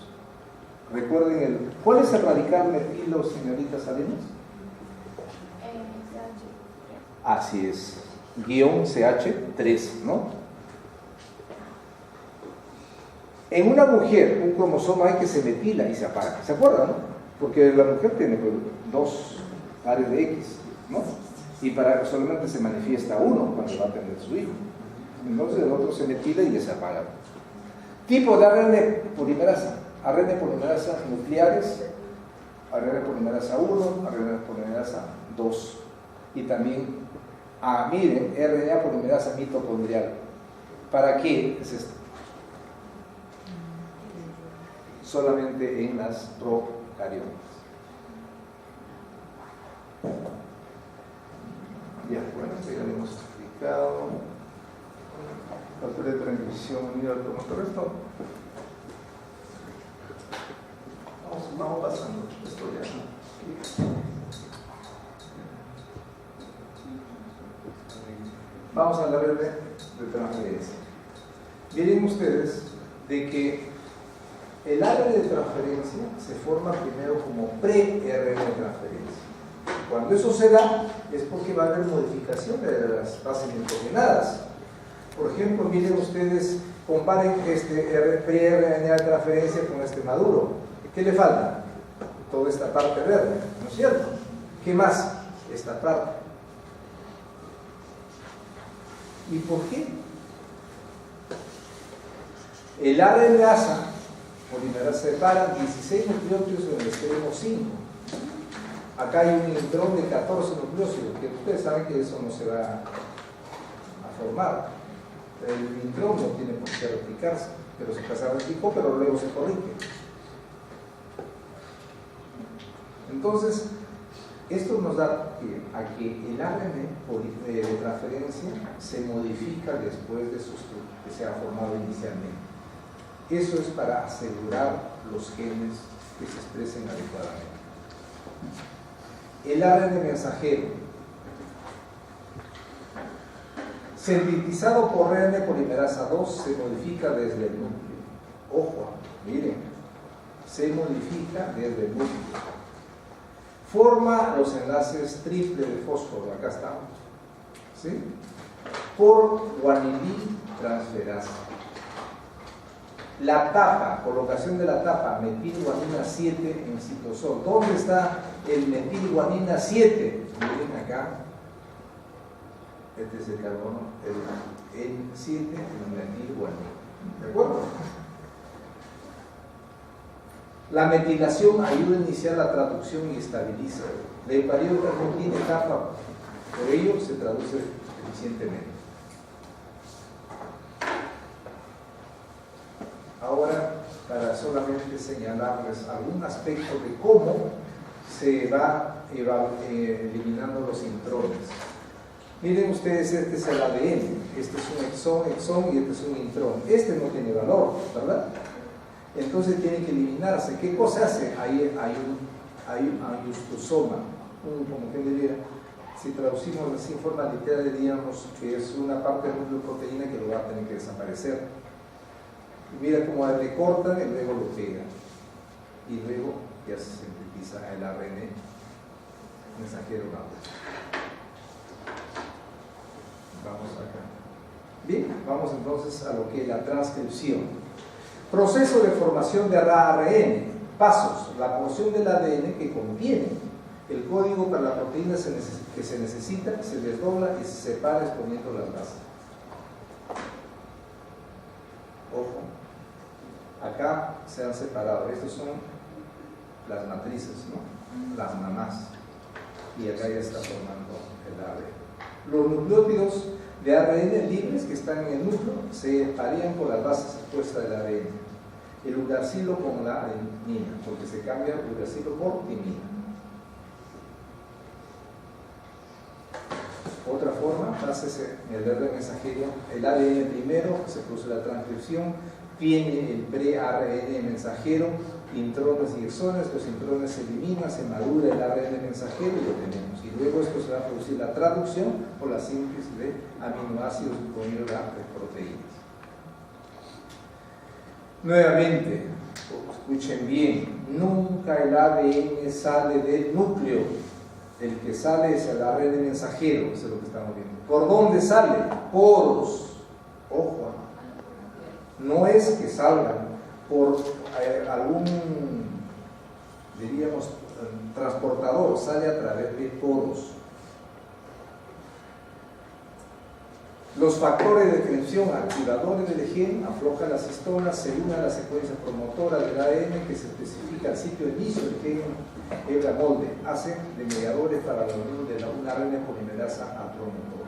Recuerden, ¿cuál es el radical metilo, señorita Salinas? Así es, -CH3, ¿no? En una mujer, un cromosoma hay que se metila y se apaga, ¿se acuerdan, no? Porque la mujer tiene 2 área de X, ¿no? Y para solamente se manifiesta uno cuando va a tener su hijo. Entonces el otro se metila y se apaga. Tipo de ARN polimerasa. ARN polimerasa nucleares, ARN polimerasa 1, ARN polimerasa 2. Y también, miren, RNA polimerasa mitocondrial. ¿Para qué es esto? Solamente en las procariotas. Ya, bueno, esto ya lo hemos explicado. Factor de transcripción unida al promotor, esto. Vamos pasando esto ya. Vamos a hablar de transferencia. Miren ustedes de que el área de transferencia se forma primero como pre-RN de transferencia. Cuando eso se da, es porque va a haber modificación de las bases nitrogenadas. Por ejemplo, miren ustedes, comparen este pre-RNA de transferencia con este maduro. ¿Qué le falta? Toda esta parte verde, ¿no es cierto? ¿Qué más? Esta parte. ¿Y por qué? El RNasa polimerasa separa 16 nucleótidos en el extremo 5. Acá hay un intrón de 14 nucleótidos, que ustedes saben que eso no se va a formar. El intrón no tiene por qué replicarse, pero se replicó, pero luego se corrige. Entonces, esto nos da pie a que el ARN de transferencia se modifica después de que se ha formado inicialmente. Eso es para asegurar los genes que se expresen adecuadamente. El ARN mensajero, sintetizado por RN polimerasa 2, se modifica desde el núcleo. Ojo, miren, se modifica desde el núcleo. Forma los enlaces triple de fósforo, acá estamos, ¿sí? Por guanilinotransferasa. La tapa, colocación de la tapa, metilguanina 7 en citosol. ¿Dónde está el metilguanina 7? Miren acá. Este es el carbono, el N7, el metilguanina. ¿De acuerdo? La metilación ayuda a iniciar la traducción y estabiliza. La eucariota no tiene tapa, por ello se traduce eficientemente. Ahora, para solamente señalarles algún aspecto de cómo se va eliminando los intrones. Miren ustedes, este es el ADN, este es un exón y este es un intrón. Este no tiene valor, ¿verdad? Entonces tiene que eliminarse. ¿Qué cosa hace? Ahí hay un angiostosoma, como que diría, si traducimos así en forma literal, diríamos que es una parte de la nucleoproteína que lo va a tener que desaparecer. Y mira cómo le cortan y luego lo pegan. Y luego ya se sintetiza el ARN mensajero Vamos acá. Bien, vamos entonces a lo que es la transcripción. Proceso de formación de ARN. Pasos. La porción del ADN que contiene el código para la proteína que se necesita se desdobla y se separa exponiendo las bases. Ojo. Acá se han separado. Estas son las matrices, ¿no? Las mamás. Y acá ya está formando el ARN. Los nucleótidos de ARN libres que están en el núcleo se parean por las bases expuestas del ARN. El uracilo con la adenina, porque se cambia el uracilo por timina. Otra forma, hace el RNA mensajero, el ADN primero, se produce la transcripción, tiene el pre-ARN mensajero, intrones y exones, los intrones se eliminan, se madura el ARN mensajero y lo tenemos. Y luego esto se va a producir la traducción o la síntesis de aminoácidos unidos a proteínas. Nuevamente, escuchen bien, nunca el ADN sale del núcleo. El que sale es el ARN mensajero, eso es lo que estamos viendo. ¿Por dónde sale? Poros. Ojo, no es que salgan por algún, diríamos, transportador, sale a través de poros. Los factores de tensión activadores del gen aflojan las histonas según a la secuencia promotora del ADN que se especifica al sitio de inicio del gen hebra molde, hacen de mediadores para la unión de una ARN polimerasa a promotor.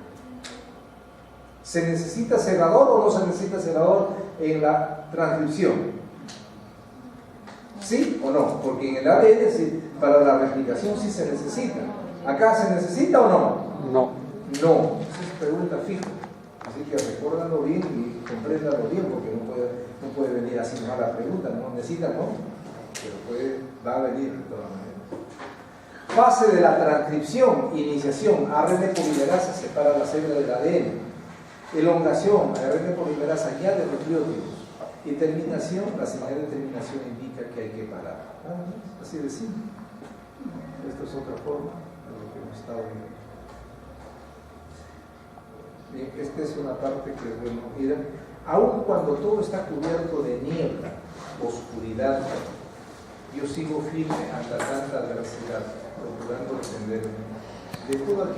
¿Se necesita cerrador o no se necesita cerrador en la transcripción? ¿Sí o no? Porque en el ADN sí, para la replicación sí se necesita. ¿Acá se necesita o no? No. No. Esa es pregunta fija. Así que recuérdalo bien y compréndalo bien, porque no puede venir así nomás la pregunta. No necesita, ¿no? Pero va a venir de todas maneras. Fase de la transcripción, iniciación, ARN polimerasa separa la célula del ADN. Elongación, ARN polimerasa añade nucleótidos. Y terminación, la señal de terminación indica que hay que parar. Así de simple. Esta es otra forma de lo que hemos estado viendo. Bien, esta es una parte que, bueno, mira, aun cuando todo está cubierto de niebla, oscuridad, yo sigo firme ante tanta adversidad, procurando defenderme de todo aquello